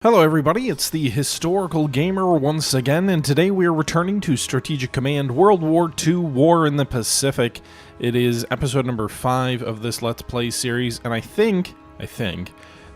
Hello everybody, it's the Historical Gamer once again, and today we are returning to Strategic Command World War II War in the Pacific. It is episode number 5 of this Let's Play series, and I think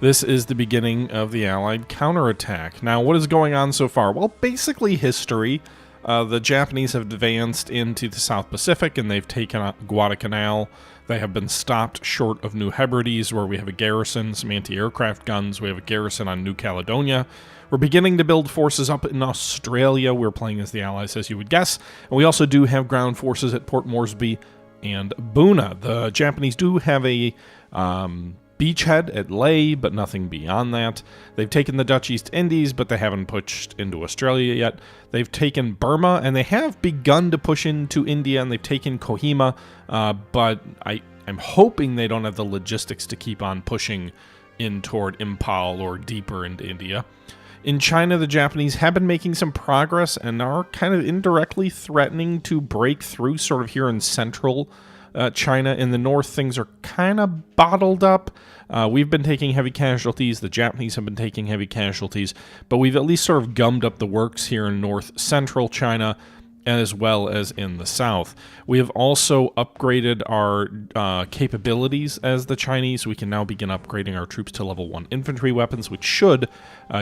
this is the beginning of the Allied counterattack. Now, what is going on so far? Well, basically history. The Japanese have advanced into the South Pacific, and they've taken Guadalcanal. They have been stopped short of New Hebrides, where we have a garrison, some anti-aircraft guns. We have a garrison on New Caledonia. We're beginning to build forces up in Australia. We're playing as the Allies, as you would guess. And we also do have ground forces at Port Moresby and Buna. The Japanese do have a beachhead at Lae, but nothing beyond that. They've taken the Dutch East Indies, but they haven't pushed into Australia yet. They've taken Burma, and they have begun to push into India, and they've taken Kohima, but I'm hoping they don't have the logistics to keep on pushing in toward Impal or deeper into India. In China, the Japanese have been making some progress and are kind of indirectly threatening to break through sort of here in central China. In the north, things are kind of bottled up. We've been taking heavy casualties. The Japanese have been taking heavy casualties, but we've at least sort of gummed up the works here in north-central China, as well as in the south. We have also upgraded our capabilities as the Chinese. We can now begin upgrading our troops to level 1 infantry weapons, which should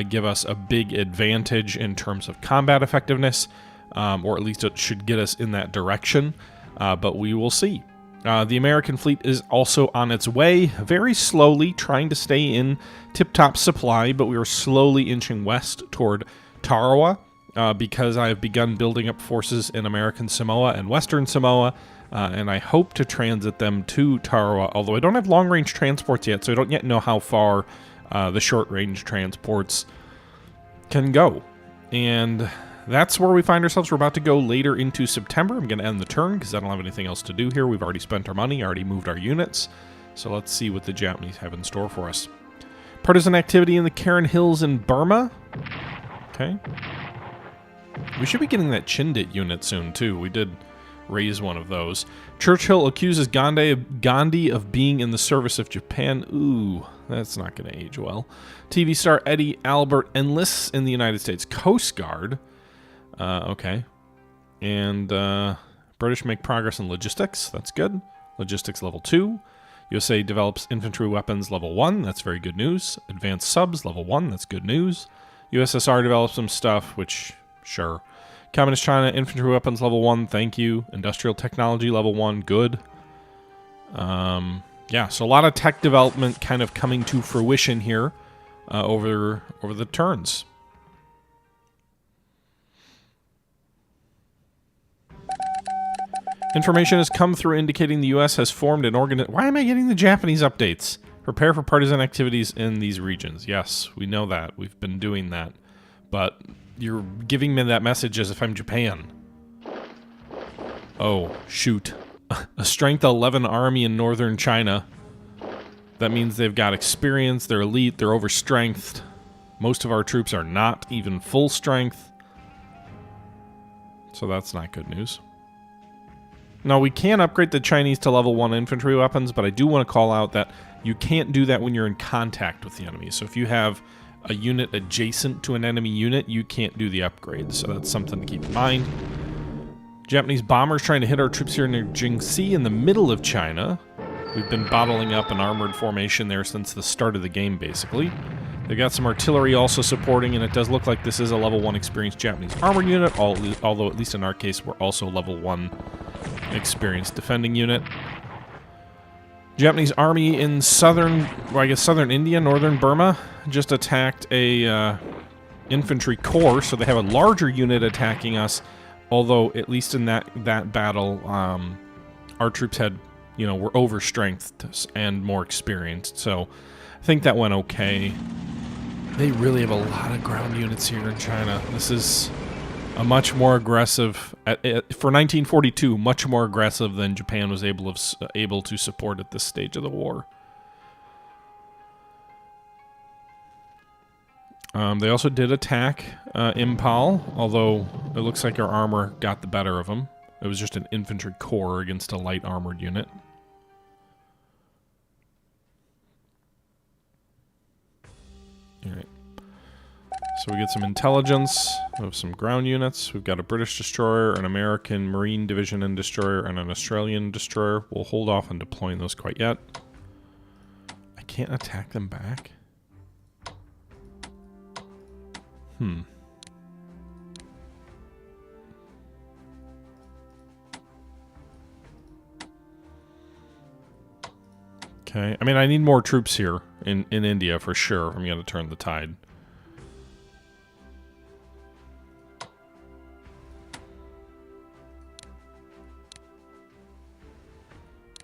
give us a big advantage in terms of combat effectiveness, or at least it should get us in that direction, but we will see. The American fleet is also on its way, very slowly, trying to stay in tip-top supply, but we are slowly inching west toward Tarawa, because I have begun building up forces in American Samoa and Western Samoa, and I hope to transit them to Tarawa, although I don't have long-range transports yet, so I don't yet know how far the short-range transports can go. And that's where we find ourselves. We're about to go later into September. I'm going to end the turn because I don't have anything else to do here. We've already spent our money, already moved our units. So let's see what the Japanese have in store for us. Partisan activity in the Karen Hills in Burma. Okay. We should be getting that Chindit unit soon, too. We did raise one of those. Churchill accuses Gandhi of being in the service of Japan. Ooh, that's not going to age well. TV star Eddie Albert enlists in the United States Coast Guard. Okay. And British make progress in logistics. That's good. Logistics level 2. USA develops infantry weapons level 1. That's very good news. Advanced subs level 1. That's good news. USSR develops some stuff, which, sure. Communist China infantry weapons level 1. Thank you. Industrial technology level 1. Good. Yeah, so a lot of tech development kind of coming to fruition here over the turns. Information has come through indicating the U.S. has formed an Why am I getting the Japanese updates? Prepare for partisan activities in these regions. Yes, we know that. We've been doing that. But you're giving me that message as if I'm Japan. Oh, shoot. A strength 11 army in northern China. That means they've got experience, they're elite, they're overstrengthed. Most of our troops are not even full strength. So that's not good news. Now, we can upgrade the Chinese to level 1 infantry weapons, but I do want to call out that you can't do that when you're in contact with the enemy. So if you have a unit adjacent to an enemy unit, you can't do the upgrade. So that's something to keep in mind. Japanese bombers trying to hit our troops here near Jingxi in the middle of China. We've been bottling up an armored formation there since the start of the game, basically. They've got some artillery also supporting, and it does look like this is a level 1 experienced Japanese armored unit, although at least in our case, we're also level 1 experienced defending unit. Japanese army in southern India, northern Burma, just attacked a infantry corps, so they have a larger unit attacking us, although at least in that battle, our troops had, were overstrengthed and more experienced, so I think that went okay. They really have a lot of ground units here in China. This is a much more aggressive, for 1942, much more aggressive than Japan was able to support at this stage of the war. They also did attack Impal, although it looks like our armor got the better of them. It was just an infantry corps against a light armored unit. All right. So we get some intelligence. We have some ground units. We've got a British destroyer, an American Marine Division and destroyer, and an Australian destroyer. We'll hold off on deploying those quite yet. I can't attack them back. Okay. I mean, I need more troops here in India for sure. I'm going to turn the tide.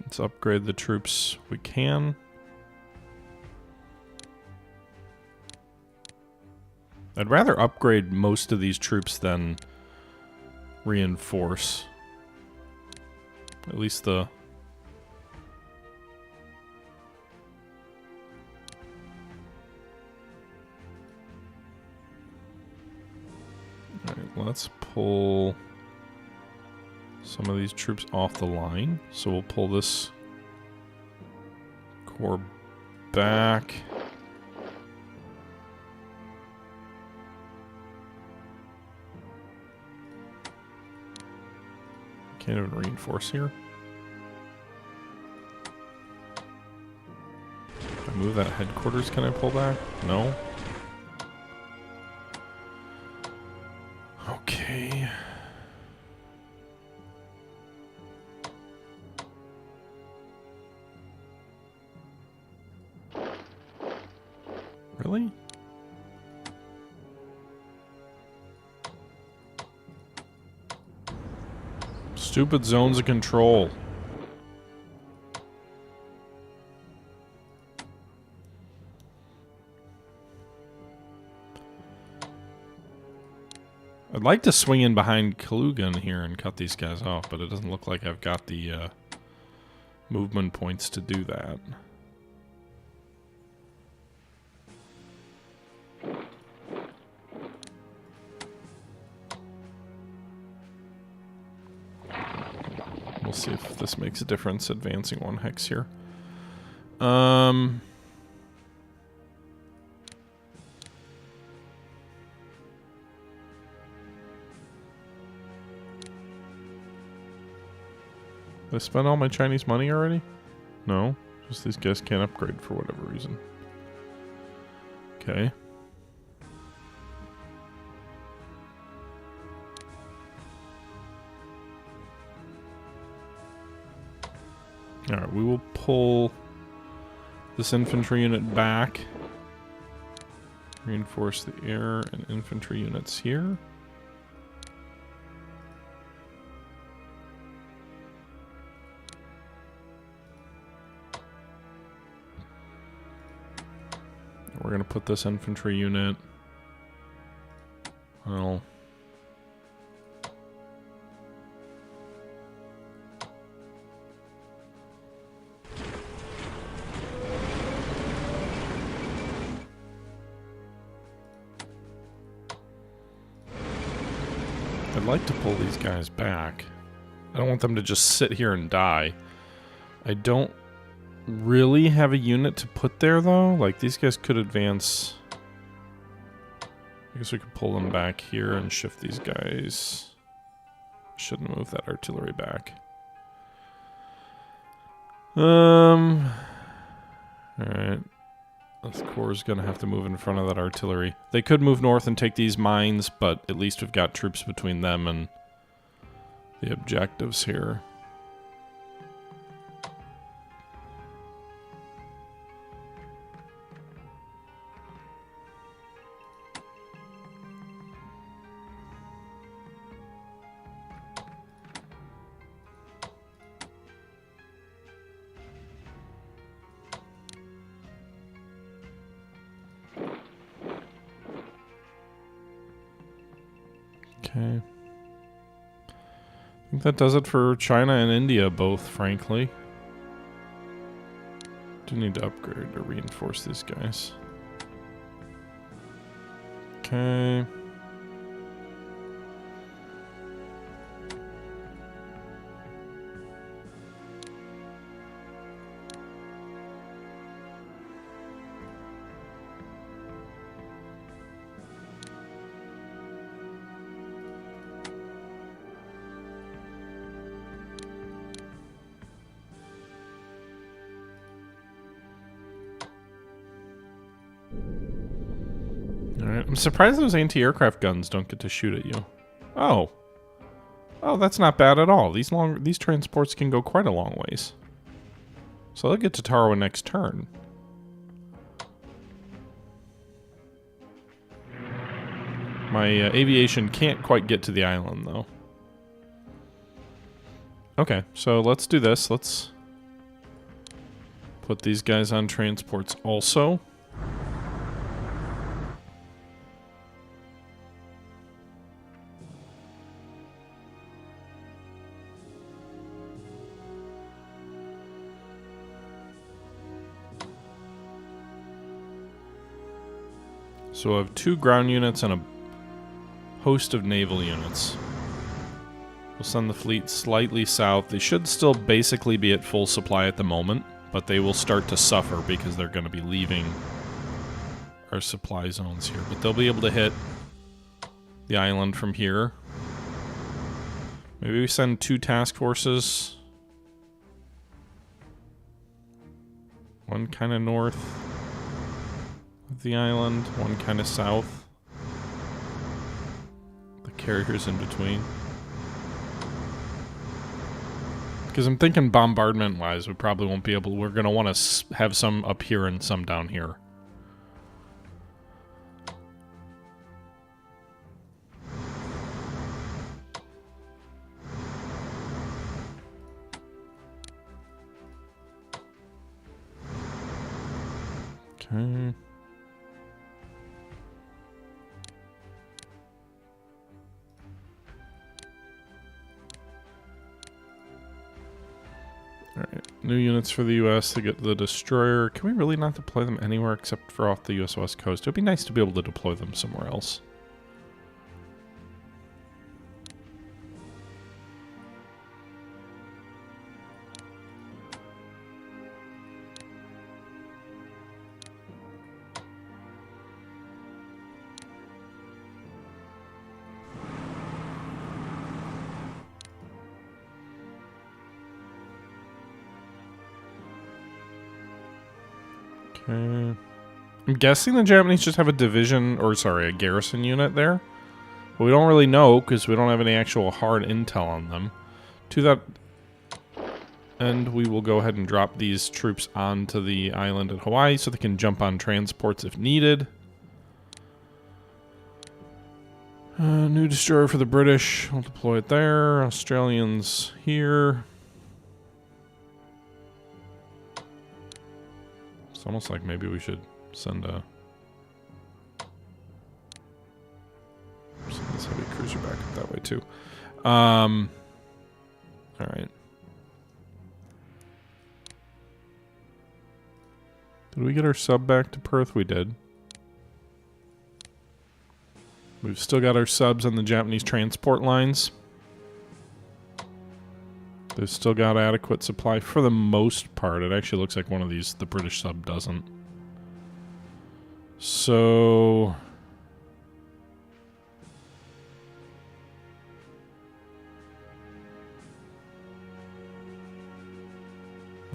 Let's upgrade the troops we can. I'd rather upgrade most of these troops than reinforce. At least the... Alright, let's pull some of these troops off the line. So we'll pull this corps back. Can't even reinforce here. If I move that headquarters, can I pull back? No. Okay. Really? Stupid zones of control. I'd like to swing in behind Kalugan here and cut these guys off, but it doesn't look like I've got the movement points to do that. We'll see if this makes a difference advancing one hex here. Did I spend all my Chinese money already? No. Just these guys can't upgrade for whatever reason. Okay. Alright, we will pull this infantry unit back. Reinforce the air and infantry units here. We're going to put this infantry unit... Well... I'd like to pull these guys back. I don't want them to just sit here and die. I don't really have a unit to put there, though. Like, these guys could advance. I guess we could pull them back here and shift these guys. Shouldn't move that artillery back. Alright. This corps is going to have to move in front of that artillery. They could move north and take these mines, but at least we've got troops between them and the objectives here. Okay. I think that does it for China and India both, frankly. Do need to upgrade or reinforce these guys. Okay. Alright, I'm surprised those anti-aircraft guns don't get to shoot at you. Oh. Oh, that's not bad at all. These transports can go quite a long ways. So they'll get to Tarawa next turn. My aviation can't quite get to the island, though. Okay, so let's do this. Let's put these guys on transports also. So I have 2 ground units and a host of naval units. We'll send the fleet slightly south. They should still basically be at full supply at the moment, but they will start to suffer because they're going to be leaving our supply zones here. But they'll be able to hit the island from here. Maybe we send 2 task forces. One kind of north of the island, one kind of south. The carriers in between. Because I'm thinking bombardment-wise, we probably won't be able... We're going to want to have some up here and some down here. Okay. Alright, new units for the US to get the destroyer. Can we really not deploy them anywhere except for off the US West Coast? It would be nice to be able to deploy them somewhere else. Okay. I'm guessing the Japanese just have a division, or sorry, a garrison unit there. But we don't really know because we don't have any actual hard intel on them. To that end, we will go ahead and drop these troops onto the island at Hawaii so they can jump on transports if needed. New destroyer for the British. We'll deploy it there. Australians here. It's almost like maybe we should send this heavy cruiser back up that way too. All right. Did we get our sub back to Perth? We did. We've still got our subs on the Japanese transport lines. They've still got adequate supply for the most part. It actually looks like one of these, the British sub, doesn't. So...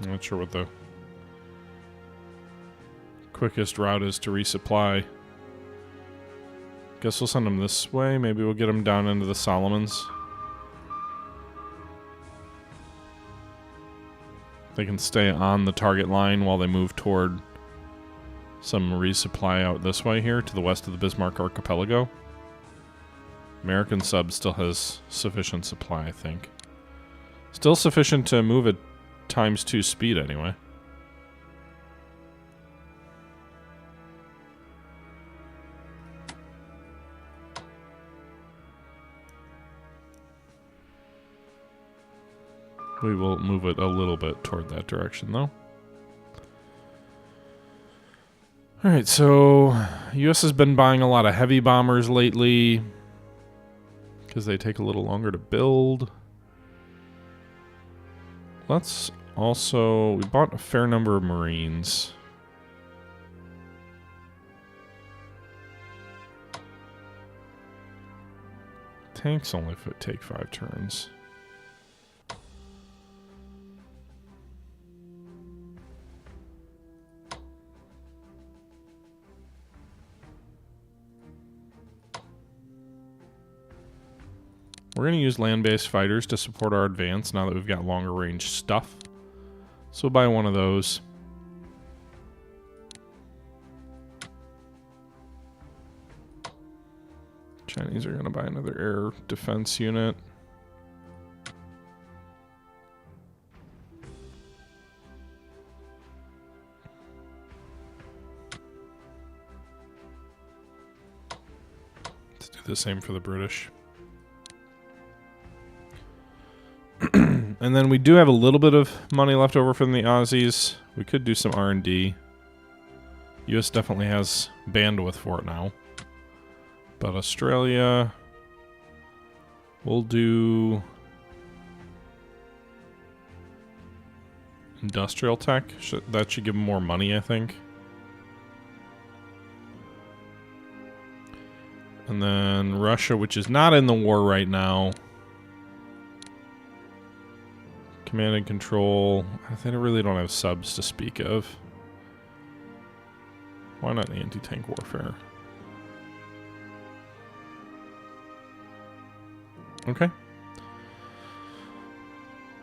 I'm not sure what the quickest route is to resupply. Guess we'll send them this way. Maybe we'll get them down into the Solomons. They can stay on the target line while they move toward some resupply out this way here to the west of the Bismarck Archipelago. American sub still has sufficient supply, I think. Still sufficient to move at ×2 speed anyway. We will move it a little bit toward that direction, though. Alright, so US has been buying a lot of heavy bombers lately because they take a little longer to build. Let's also... We bought a fair number of Marines. Tanks only take 5 turns. We're going to use land-based fighters to support our advance now that we've got longer range stuff. So we'll buy one of those. Chinese are going to buy another air defense unit. Let's do the same for the British. And then we do have a little bit of money left over from the Aussies. We could do some R&D. US definitely has bandwidth for it now. But Australia, we'll do industrial tech. That should give them more money, I think. And then Russia, which is not in the war right now. Command and control. They really don't have subs to speak of. Why not anti-tank warfare? Okay.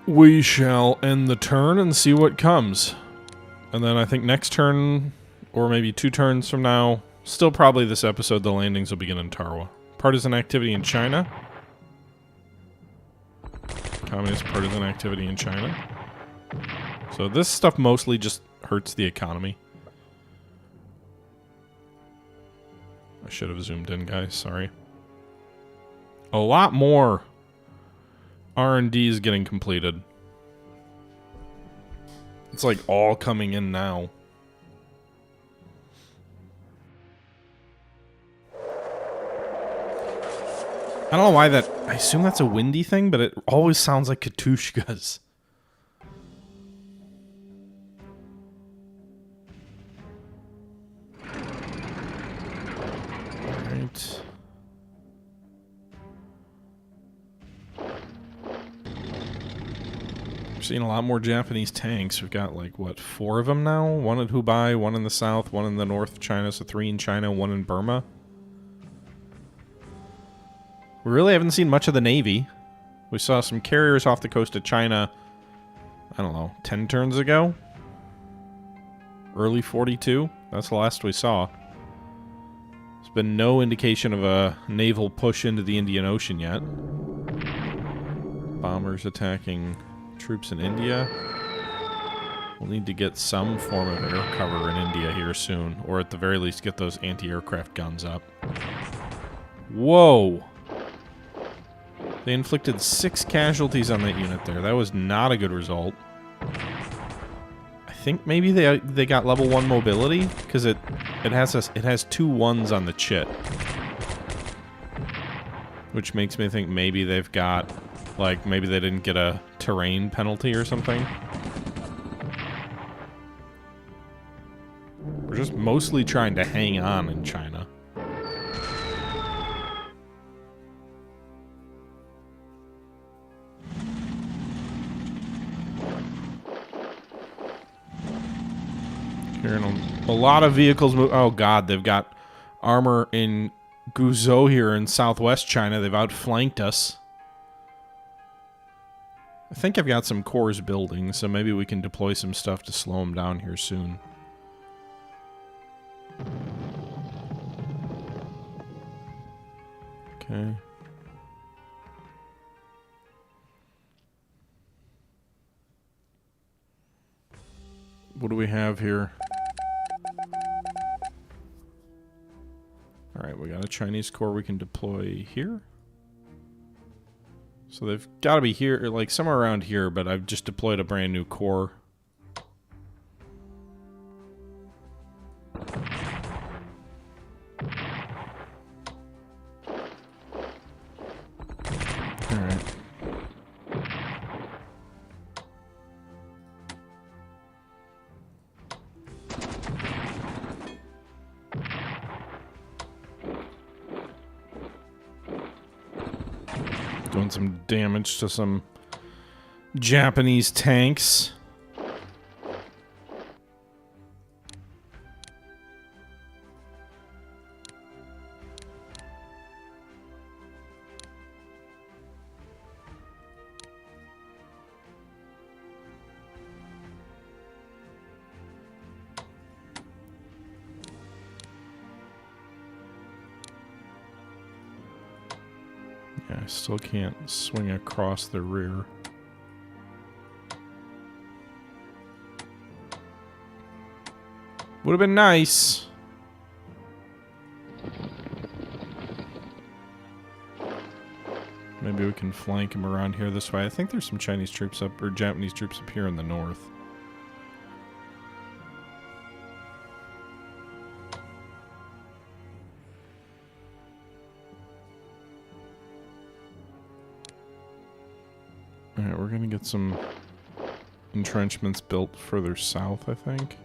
We shall end the turn and see what comes. And then I think next turn, or maybe 2 turns from now, still probably this episode, the landings will begin in Tarawa. Partisan activity in China. Communist partisan activity in China. So this stuff mostly just hurts the economy. I should have zoomed in, guys. Sorry. A lot more R&D is getting completed. It's like all coming in now. I don't know why that... I assume that's a windy thing, but it always sounds like Katushkas. Alright. We're seeing a lot more Japanese tanks. We've got, like, what, 4 of them now? 1 at Hubei, 1 in the south, 1 in the north of China, so 3 in China, 1 in Burma. We really haven't seen much of the Navy. We saw some carriers off the coast of China, I don't know, 10 turns ago? Early 42? That's the last we saw. There's been no indication of a naval push into the Indian Ocean yet. Bombers attacking troops in India. We'll need to get some form of air cover in India here soon, or at the very least get those anti-aircraft guns up. Whoa! They inflicted 6 casualties on that unit there. That was not a good result. I think maybe they got level 1 mobility because it has 2 1s on the chit, which makes me think maybe they've got, like, maybe they didn't get a terrain penalty or something. We're just mostly trying to hang on in China. Hearing a lot of vehicles move. Oh god, they've got armor in Guizhou here in southwest China. They've outflanked us. I think I've got some cores building, so maybe we can deploy some stuff to slow them down here soon. Okay. What do we have here? Alright, we got a Chinese core we can deploy here. So they've got to be here, or like somewhere around here, but I've just deployed a brand new core. Alright. Doing some damage to some Japanese tanks. Yeah, I still can't swing across the rear. Would have been nice. Maybe we can flank him around here this way. I think there's some Chinese troops up, or Japanese troops up here in the north. Alright, we're gonna get some entrenchments built further south, I think.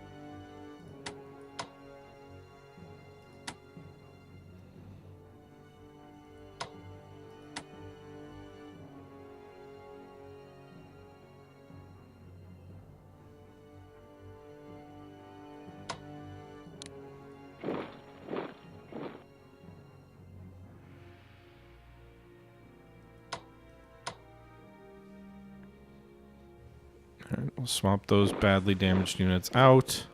Alright, we'll swap those badly damaged units out.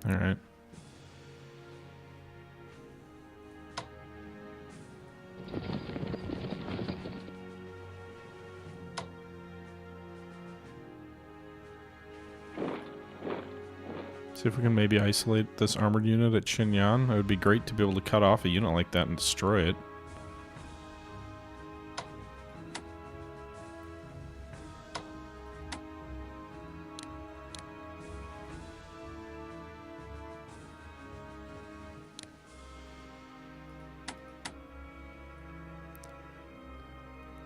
Alright. See if we can maybe isolate this armored unit at Xinyan. It would be great to be able to cut off a unit like that and destroy it.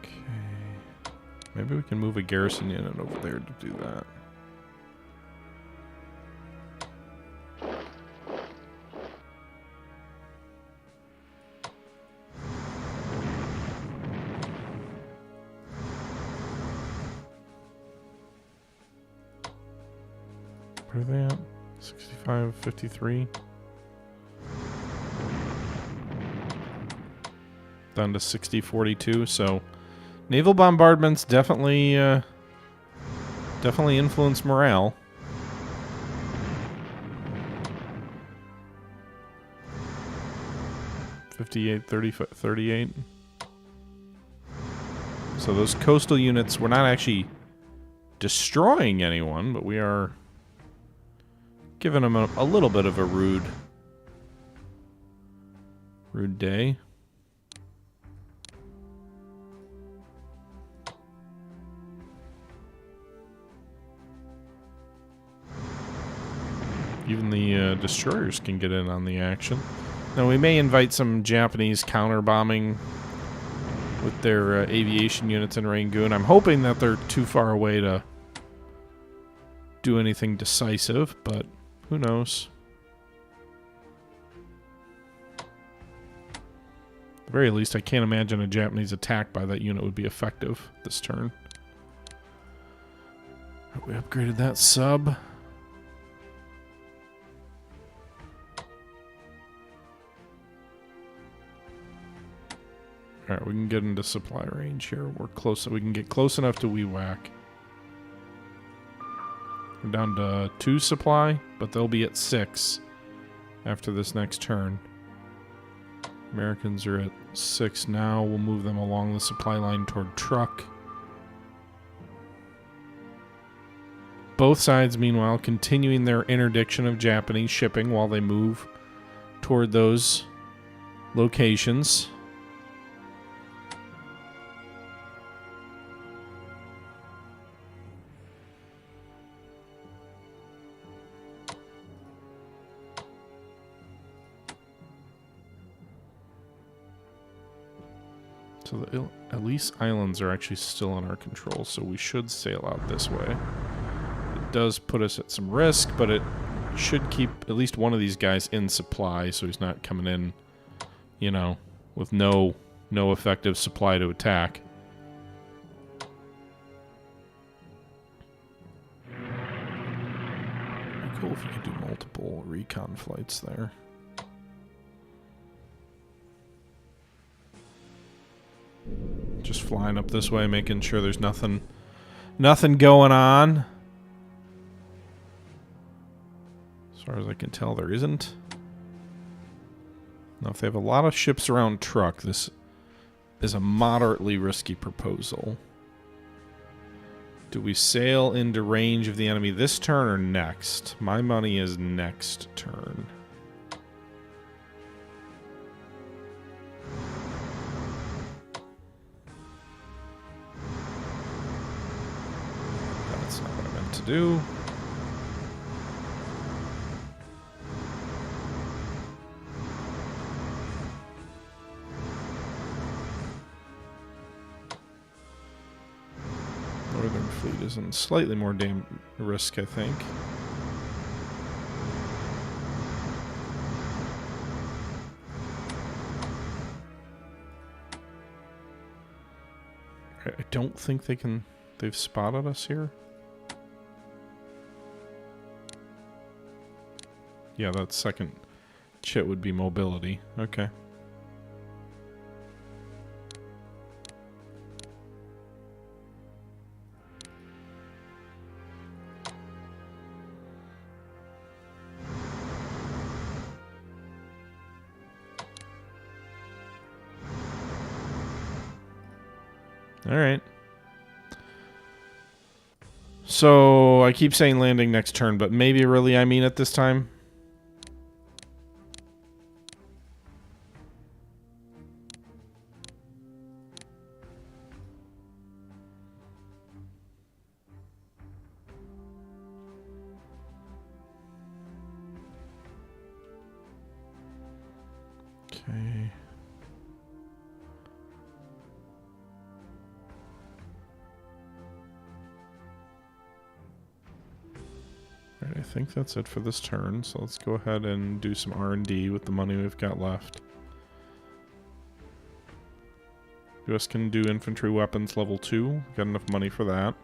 Okay. Maybe we can move a garrison unit over there to do that. Where are they at? 65, 53. Down to 60, 42. So, naval bombardments definitely influence morale. .58, 30, 38. So those coastal units, we're not actually destroying anyone, but we are giving them a little bit of a rude day. Even the destroyers can get in on the action. Now we may invite some Japanese counter bombing with their aviation units in Rangoon. I'm hoping that they're too far away to do anything decisive, but who knows? At the very least, I can't imagine a Japanese attack by that unit would be effective this turn. We upgraded that sub. Alright, we can get into supply range here. We're close, so we can get close enough to WWII. We're down to 2 supply, but they'll be at 6 after this next turn. Americans are at 6 now. We'll move them along the supply line toward Truk. Both sides, meanwhile, continuing their interdiction of Japanese shipping while they move toward those locations. So the Elise Islands are actually still in our control, so we should sail out this way. It does put us at some risk, but it should keep at least one of these guys in supply, so he's not coming in, you know, with no effective supply to attack. It'd be cool if you could do multiple recon flights there. Just flying up this way, making sure there's nothing going on. As far as I can tell, there isn't. Now, if they have a lot of ships around Truk, this is a moderately risky proposal. Do we sail into range of the enemy this turn or next? My money is next turn. That's not what I meant to do. Northern Fleet is in slightly more risk, I think. I don't think they've spotted us here. Yeah, that second chit would be mobility. Okay. Alright. So, I keep saying landing next turn, but maybe really I mean it this time. Okay. Alright, I think that's it for this turn, so let's go ahead and do some R&D with the money we've got left. US can do infantry weapons level 2. Got enough money for that.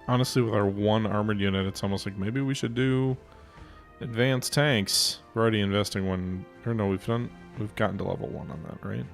Honestly, with our one armored unit, it's almost like maybe we should do advanced tanks. We're already investing one, or no, we've gotten to level 1 on that, right?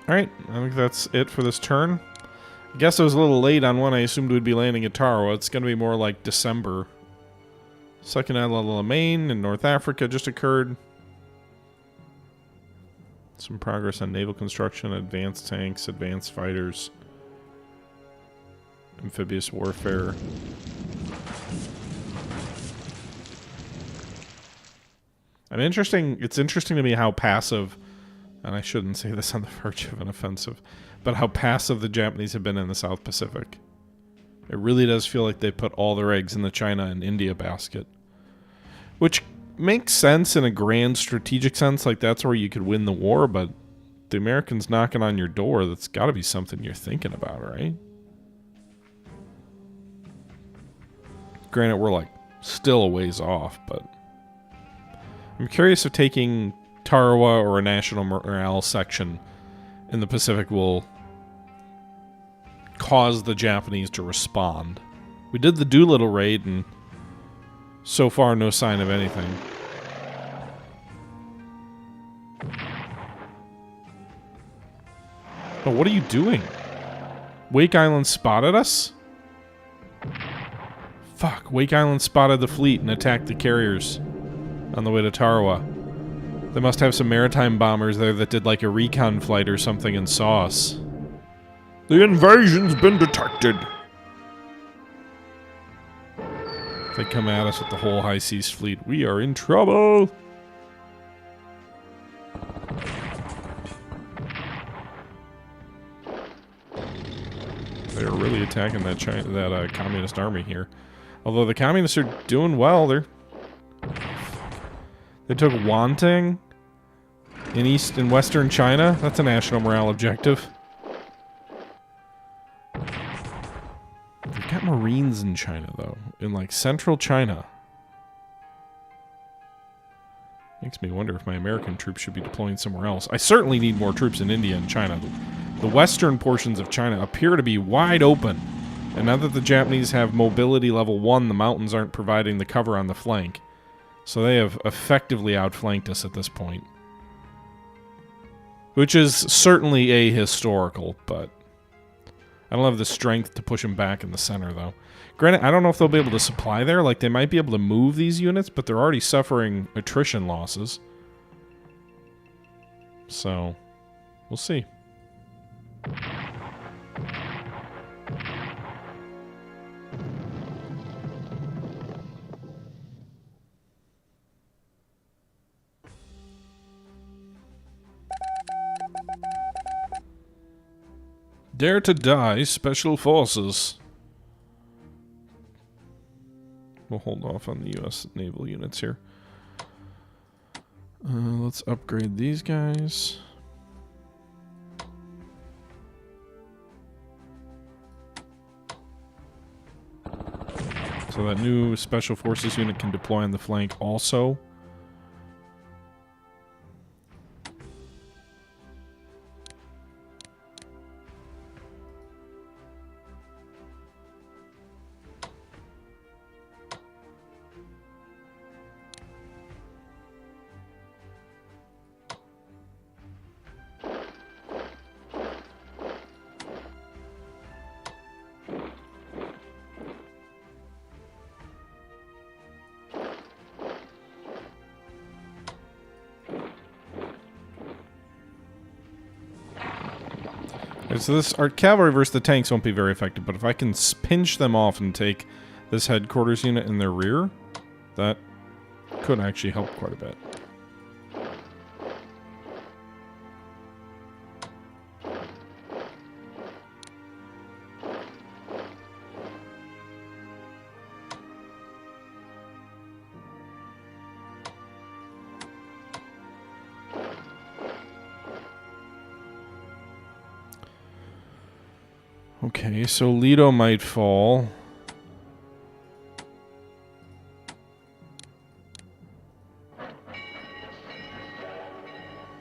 Alright, I think that's it for this turn. I guess I was a little late on when I assumed we'd be landing at Tarawa. It's going to be more like December. Second Island of the Main in North Africa just occurred. Some progress on naval construction, advanced tanks, advanced fighters, amphibious warfare. It's interesting to me how passive, and I shouldn't say this on the verge of an offensive, but how passive the Japanese have been in the South Pacific. It really does feel like they put all their eggs in the China and India basket. Which makes sense in a grand strategic sense, like that's where you could win the war, but the Americans knocking on your door, that's got to be something you're thinking about, right? Granted, we're like still a ways off, but I'm curious if taking Tarawa or a national morale section in the Pacific will cause the Japanese to respond. We did the Doolittle raid, and so far no sign of anything. Oh, what are you doing? Wake Island spotted us? Fuck, Wake Island spotted the fleet and attacked the carriers on the way to Tarawa. They must have some maritime bombers there that did like a recon flight or something and saw us. The invasion's been detected. If they come at us with the whole high seas fleet, we are in trouble. They're really attacking that communist army here. Although the communists are doing well, they They took Wanting in East and Western China. That's a national morale objective. They've got Marines in China, though. In, like, central China. Makes me wonder if my American troops should be deploying somewhere else. I certainly need more troops in India and China. The western portions of China appear to be wide open. And now that the Japanese have mobility level 1, the mountains aren't providing the cover on the flank. So they have effectively outflanked us at this point. Which is certainly ahistorical, but I don't have the strength to push them back in the center, though. Granted, I don't know if they'll be able to supply there. Like, they might be able to move these units, but they're already suffering attrition losses. So, we'll see. Dare to die, Special Forces. We'll hold off on the U.S. naval units here. Let's upgrade these guys. So that new Special Forces unit can deploy on the flank also. So this, our cavalry versus the tanks won't be very effective, but if I can pinch them off and take this headquarters unit in their rear, that could actually help quite a bit. Okay, so Lido might fall.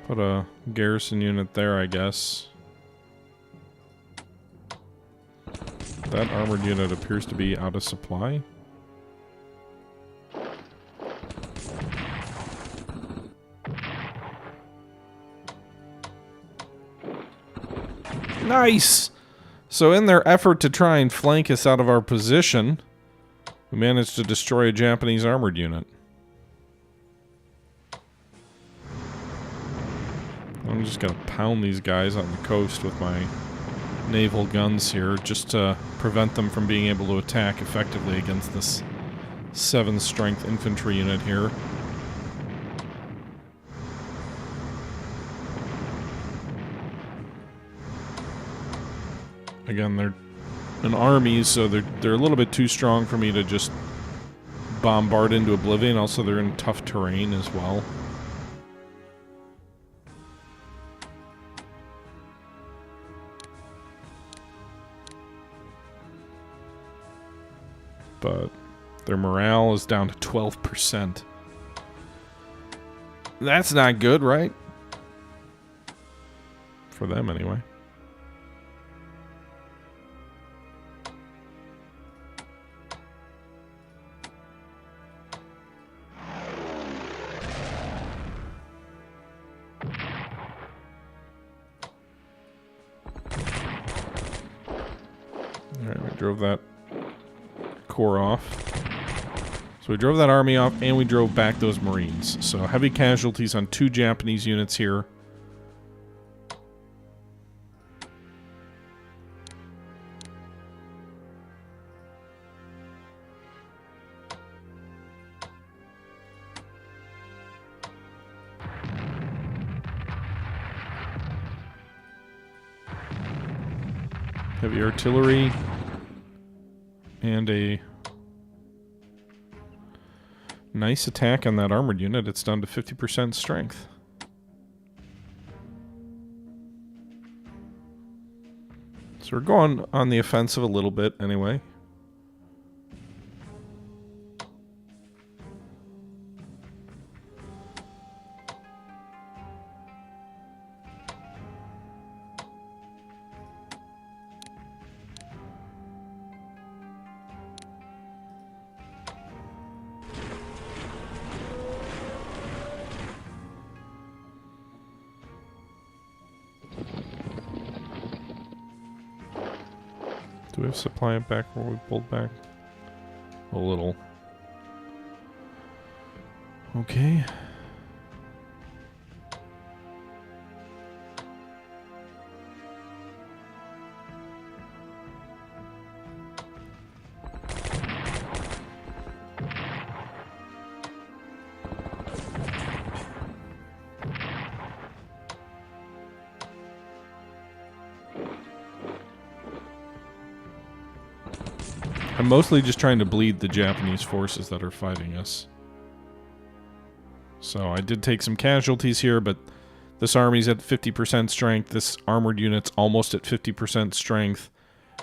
Put a garrison unit there, I guess. That armored unit appears to be out of supply. Nice! So in their effort to try and flank us out of our position, we managed to destroy a Japanese armored unit. I'm just gonna pound these guys on the coast with my naval guns here, just to prevent them from being able to attack effectively against this 7 strength infantry unit here. Again, they're an army, so they're a little bit too strong for me to just bombard into oblivion. Also, they're in tough terrain as well. But their morale is down to 12%. That's not good, right? For them, anyway. Alright, we drove that corps off. So we drove that army off, and we drove back those Marines. So heavy casualties on 2 Japanese units here. Heavy artillery. And a Nice attack on that armored unit. It's down to 50% strength. So we're going on the offensive a little bit anyway. Do we have supply it back where we pulled back? A little. Okay. I'm mostly just trying to bleed the Japanese forces that are fighting us. So I did take some casualties here, but this army's at 50% strength. This armored unit's almost at 50% strength.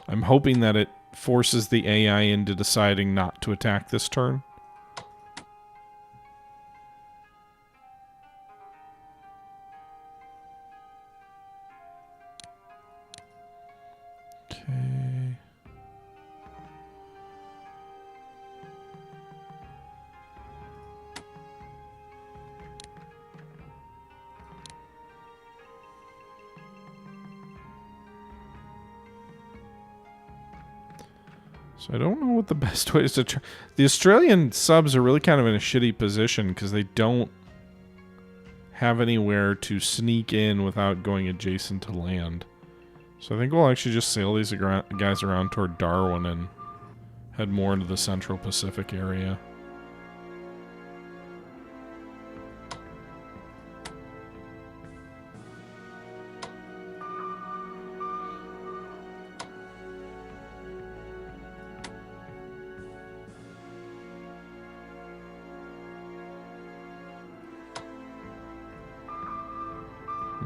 I'm hoping that it forces the AI into deciding not to attack this turn. Okay. So I don't know what the best way is to try. The Australian subs are really kind of in a shitty position because they don't have anywhere to sneak in without going adjacent to land. So I think we'll actually just sail these guys around toward Darwin and head more into the Central Pacific area.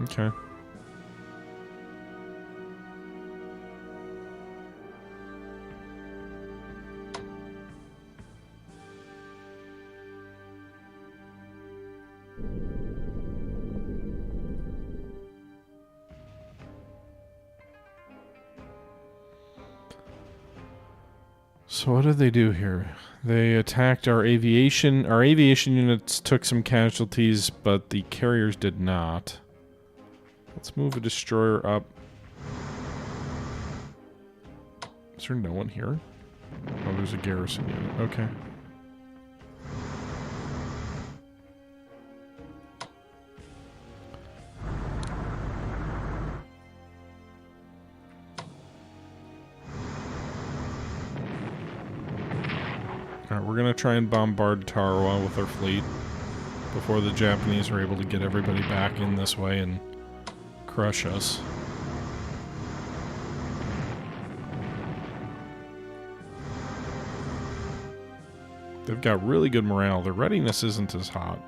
Okay. So what did they do here? They attacked our aviation. Our aviation units took some casualties, but the carriers did not. Let's move a destroyer up. Is there no one here? Oh, there's a garrison unit. Okay. Alright, we're gonna try and bombard Tarawa with our fleet before the Japanese are able to get everybody back in this way and crush us. They've got really good morale. Their readiness isn't as hot.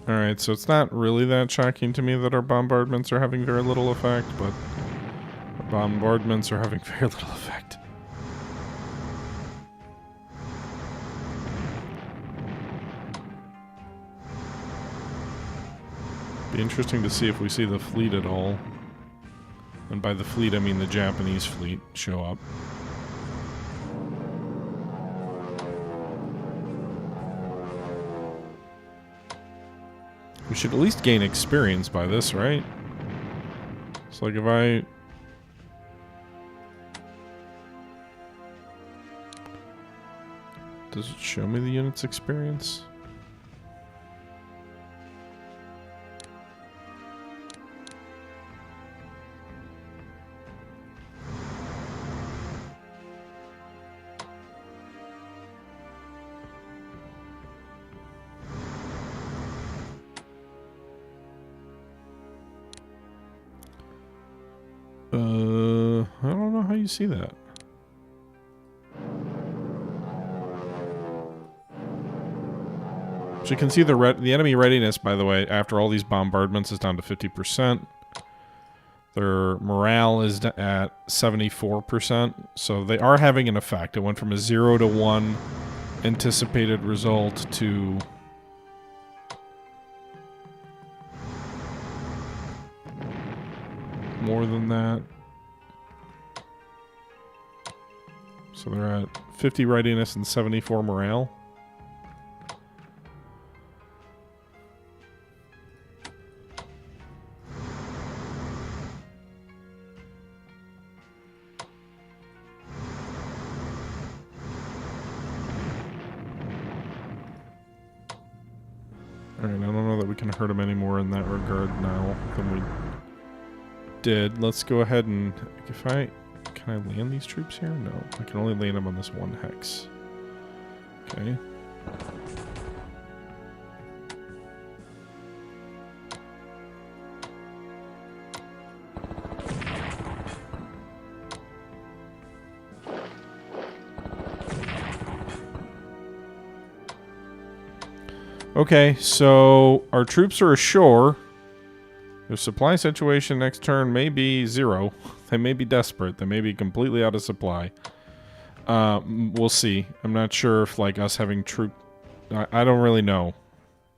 Alright, so it's not really that shocking to me that our bombardments are having very little effect, but our bombardments are having very little effect. Be interesting to see if we see the fleet at all. And by the fleet, I mean the Japanese fleet show up. We should at least gain experience by this, right? So like if I... Does it show me the unit's experience? you see that? So you can see the enemy readiness, by the way, after all these bombardments is down to 50%. Their morale is at 74%. So they are having an effect. It went from a 0 to 1 anticipated result to... more than that. So they're at 50 readiness and 74 morale. Alright, I don't know that we can hurt them anymore in that regard now than we did. Let's go ahead and... Can I land these troops here? No. I can only land them on this one hex. Okay. Okay, so our troops are ashore. Their supply situation next turn may be 0. They may be desperate. They may be completely out of supply. We'll see. I'm not sure if, like, us having troop... I don't really know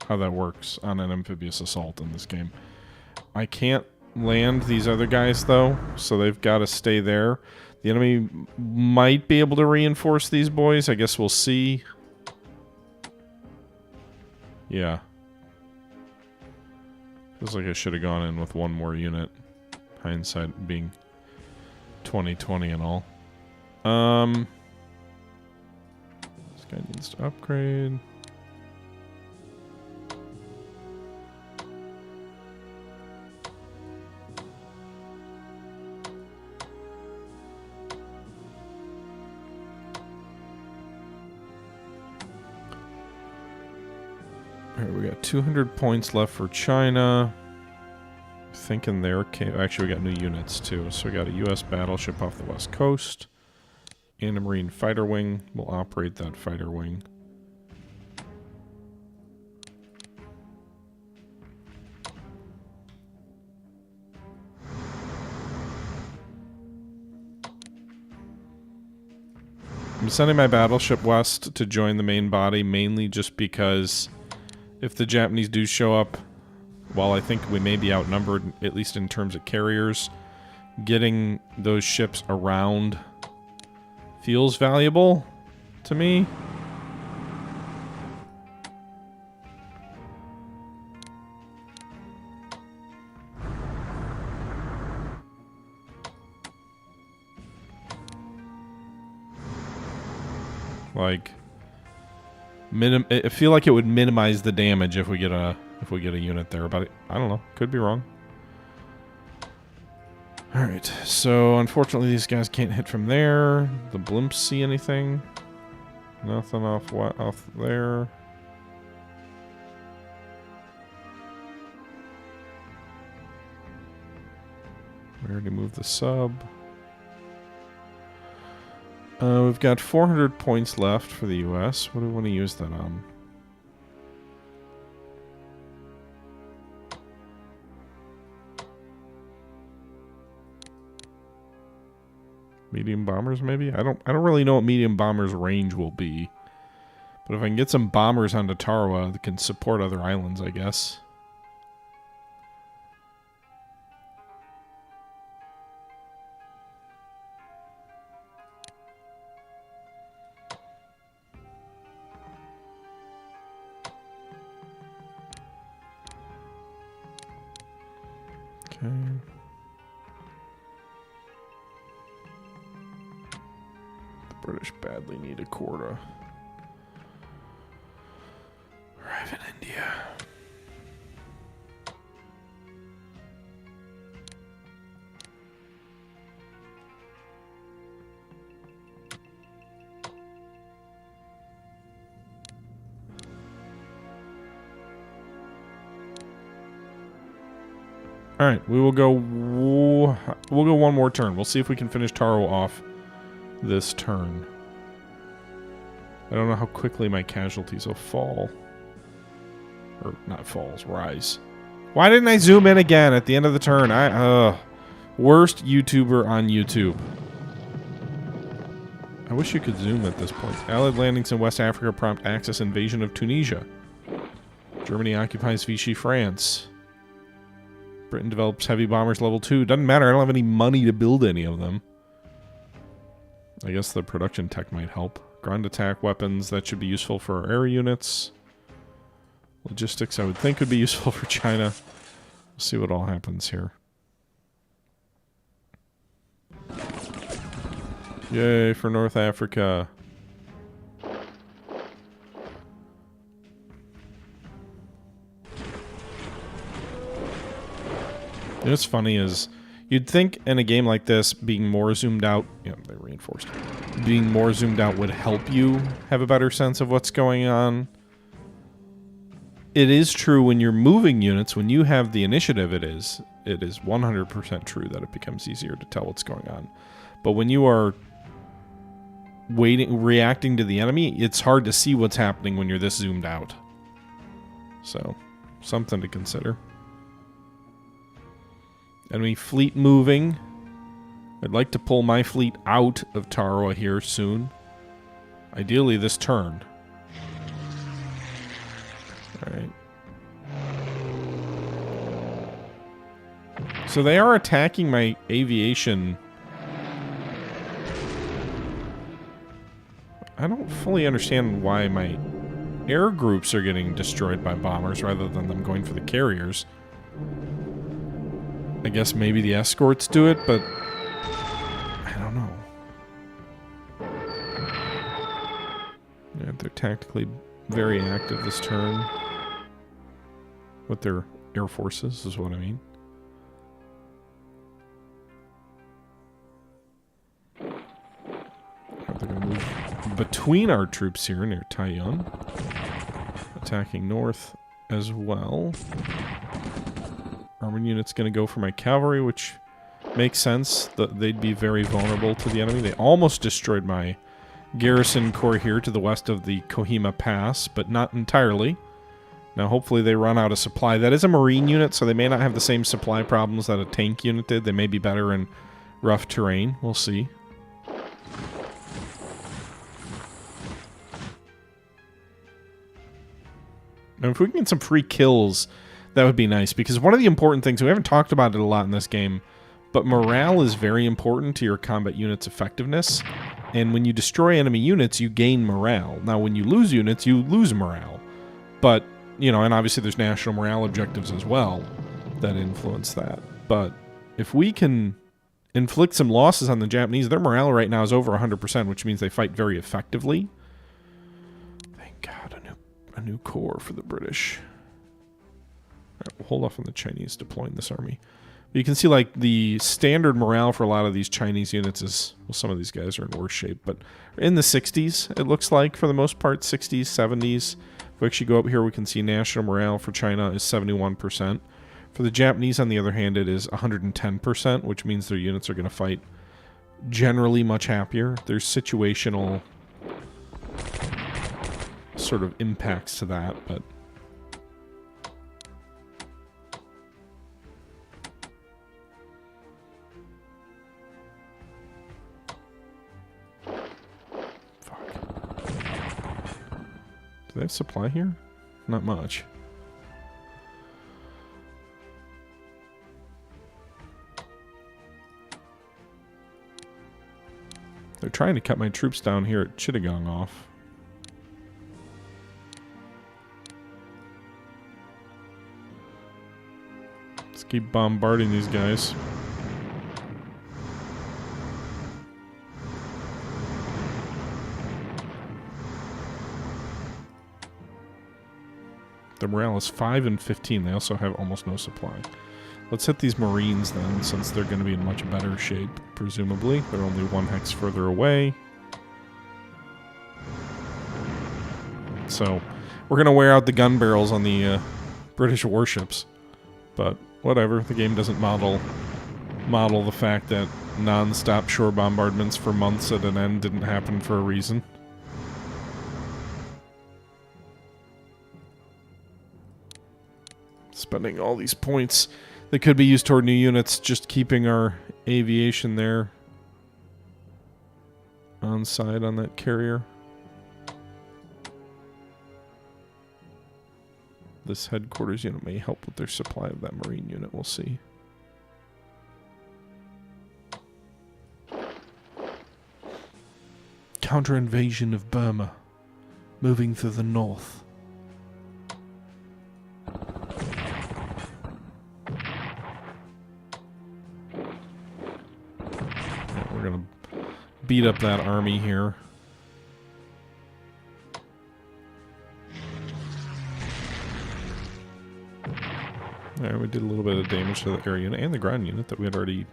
how that works on an amphibious assault in this game. I can't land these other guys, though, so they've got to stay there. The enemy might be able to reinforce these boys. I guess we'll see. Yeah. Feels like I should have gone in with one more unit. Hindsight being 2020 and all. This guy needs to upgrade. Alright, we got 200 points left for China. Thinking there came... Actually, we got new units, too. So we got a U.S. battleship off the west coast. And a Marine fighter wing. We'll operate that fighter wing. I'm sending my battleship west to join the main body, mainly just because... if the Japanese do show up, while I think we may be outnumbered, at least in terms of carriers, getting those ships around feels valuable to me. Like... I feel like it would minimize the damage if we get a unit there, but I don't know. Could be wrong. All right. So unfortunately, these guys can't hit from there. The blimps see anything? Nothing off there. We already moved the sub. We've got 400 points left for the U.S. What do we want to use that on? Medium bombers, maybe? I don't really know what medium bombers' range will be. But if I can get some bombers onto Tarawa that can support other islands, I guess. Okay. The British badly need a Kokoda. Arrive in India. Alright, we will go go one more turn. We'll see if we can finish Tarawa off this turn. I don't know how quickly my casualties will fall. Or not falls, rise. Why didn't I zoom in again at the end of the turn? Worst YouTuber on YouTube. I wish you could zoom at this point. Allied landings in West Africa prompt Axis invasion of Tunisia. Germany occupies Vichy, France. Britain develops heavy bombers level 2. Doesn't matter, I don't have any money to build any of them. I guess the production tech might help. Ground attack weapons, that should be useful for our air units. Logistics, I would think, would be useful for China. We'll see what all happens here. Yay for North Africa. You know what's funny is, you'd think in a game like this, being more zoomed out, yeah, they reinforced, being more zoomed out would help you have a better sense of what's going on. It is true when you're moving units, when you have the initiative, it is 100% true that it becomes easier to tell what's going on. But when you are reacting to the enemy, it's hard to see what's happening when you're this zoomed out. So, something to consider. Enemy fleet moving. I'd like to pull my fleet out of Tarawa here soon. Ideally this turn. Alright. So they are attacking my aviation. I don't fully understand why my air groups are getting destroyed by bombers rather than them going for the carriers. I guess maybe the escorts do it, but I don't know. Yeah, they're tactically very active this turn. With their air forces, is what I mean. They're going to move between our troops here near Taiyuan. Attacking north as well. Armored unit's going to go for my cavalry, which makes sense. They'd be very vulnerable to the enemy. They almost destroyed my garrison corps here to the west of the Kohima Pass, but not entirely. Now, hopefully they run out of supply. That is a marine unit, so they may not have the same supply problems that a tank unit did. They may be better in rough terrain. We'll see. Now, if we can get some free kills, that would be nice, because one of the important things, we haven't talked about it a lot in this game, but morale is very important to your combat unit's effectiveness, and when you destroy enemy units, you gain morale. Now, when you lose units, you lose morale. But, you know, and obviously there's national morale objectives as well that influence that. But if we can inflict some losses on the Japanese, their morale right now is over 100%, which means they fight very effectively. Thank God, a new corps for the British. Alright, we'll hold off on the Chinese deploying this army. But you can see, like, the standard morale for a lot of these Chinese units is, well, some of these guys are in worse shape, but in the 60s, it looks like, for the most part, 60s, 70s. If we actually go up here, we can see national morale for China is 71%. For the Japanese, on the other hand, it is 110%, which means their units are going to fight generally much happier. There's situational sort of impacts to that, but do they have supply here? Not much. They're trying to cut my troops down here at Chittagong off. Let's keep bombarding these guys. The morale is 5 and 15. They also have almost no supply. Let's hit these Marines then, since they're going to be in much better shape, presumably. They're only 1 hex further away. So, we're going to wear out the gun barrels on the British warships. But, whatever. The game doesn't model model the fact that non-stop shore bombardments for months at an end didn't happen for a reason. Spending all these points that could be used toward new units, just keeping our aviation there on side on that carrier. This headquarters unit may help with their supply of that marine unit, we'll see. Counter-invasion of Burma, moving through the north. Yeah, we're gonna beat up that army here. Alright, we did a little bit of damage to the air unit and the ground unit that we had already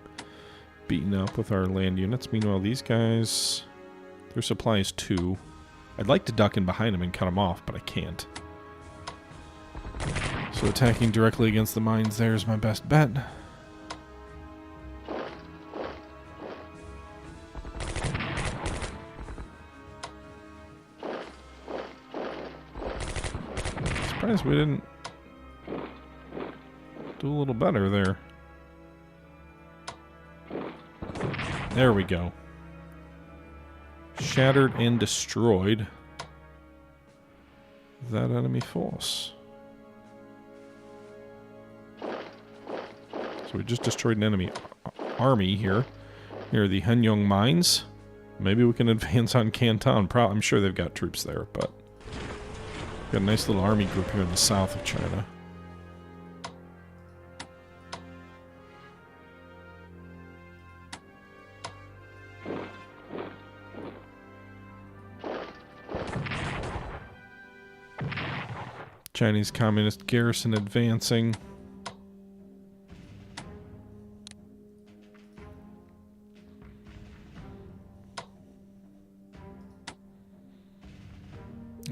beaten up with our land units. Meanwhile, these guys, their supply is 2. I'd like to duck in behind them and cut them off, but I can't. So attacking directly against the mines there is my best bet. Surprised we didn't do a little better there. There we go. Shattered and destroyed that enemy force. So we just destroyed an enemy army here near the Henyong mines. Maybe we can advance on Canton. I'm sure they've got troops there, but got a nice little army group here in the south of China. Chinese Communist garrison advancing.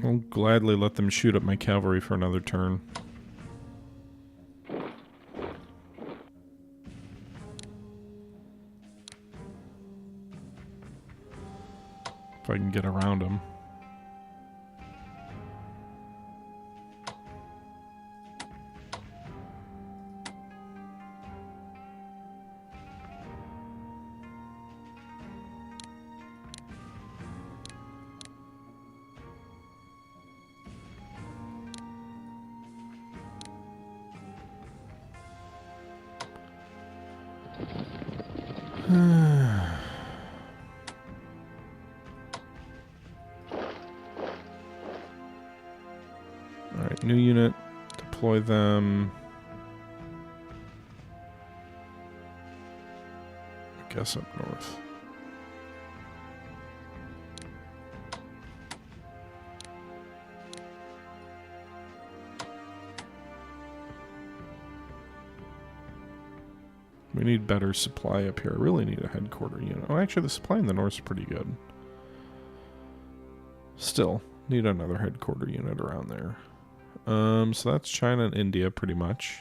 I'll gladly let them shoot up my cavalry for another turn. If I can get around them. Alright, new unit. Deploy them. I guess up north. We need better supply up here. I really need a headquarter unit. Oh, actually, the supply in the north is pretty good. Still, need another headquarter unit around there. So that's China and India, pretty much.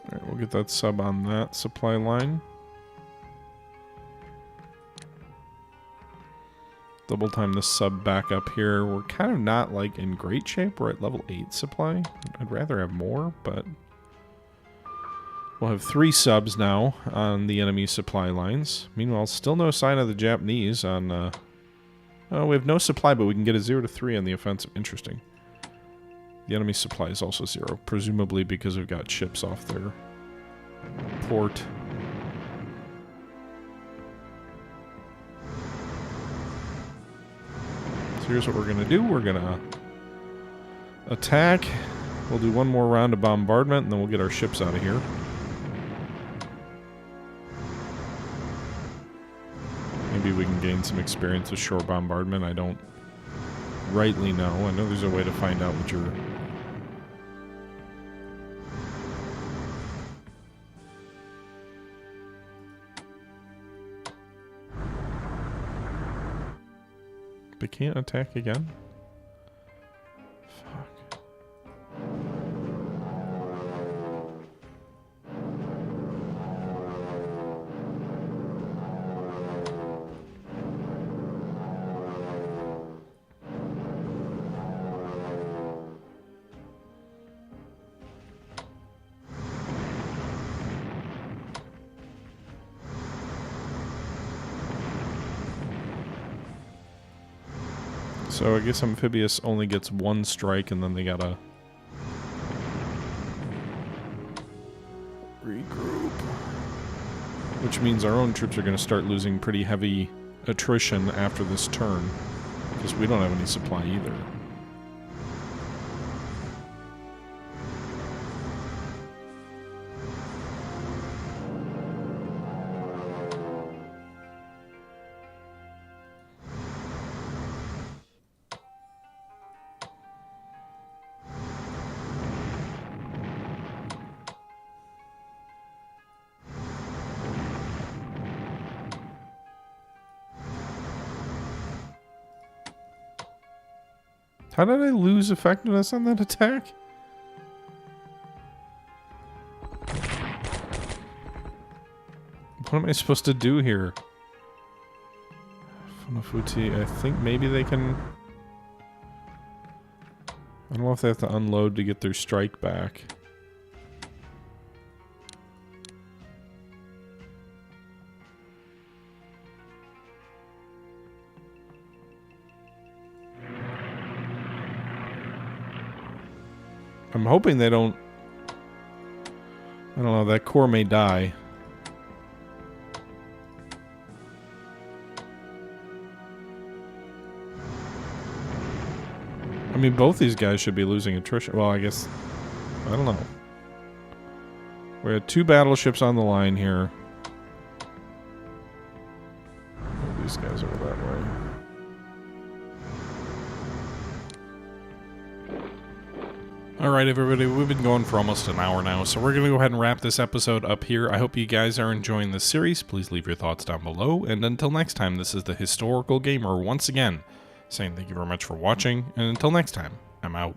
Alright, we'll get that sub on that supply line. Double time this sub back up here. We're kind of not like in great shape. We're at level 8 supply. I'd rather have more, but we'll have 3 subs now on the enemy supply lines. Meanwhile, still no sign of the Japanese on... oh, we have no supply, but we can get a 0 to 3 on the offensive. Interesting. The enemy supply is also 0, presumably because we've got ships off their port. So here's what we're going to do. We're going to attack. We'll do one more round of bombardment, and then we'll get our ships out of here. Maybe we can gain some experience with shore bombardment. I don't rightly know. I know there's a way to find out what your They can't attack again? Fuck. So I guess Amphibious only gets one strike and then they gotta regroup. Which means our own troops are gonna start losing pretty heavy attrition after this turn. Because we don't have any supply either. How did I lose effectiveness on that attack? What am I supposed to do here? Funafuti, I think maybe they can... I don't know if they have to unload to get their strike back. I'm hoping they don't... I don't know, that core may die. I mean, both these guys should be losing attrition. Well, I guess... I don't know. We have 2 battleships on the line here. Move these guys over that way. Alright everybody, we've been going for almost an hour now, so we're going to go ahead and wrap this episode up here. I hope you guys are enjoying this series. Please leave your thoughts down below, and until next time, this is the Historical Gamer once again, saying thank you very much for watching, and until next time, I'm out.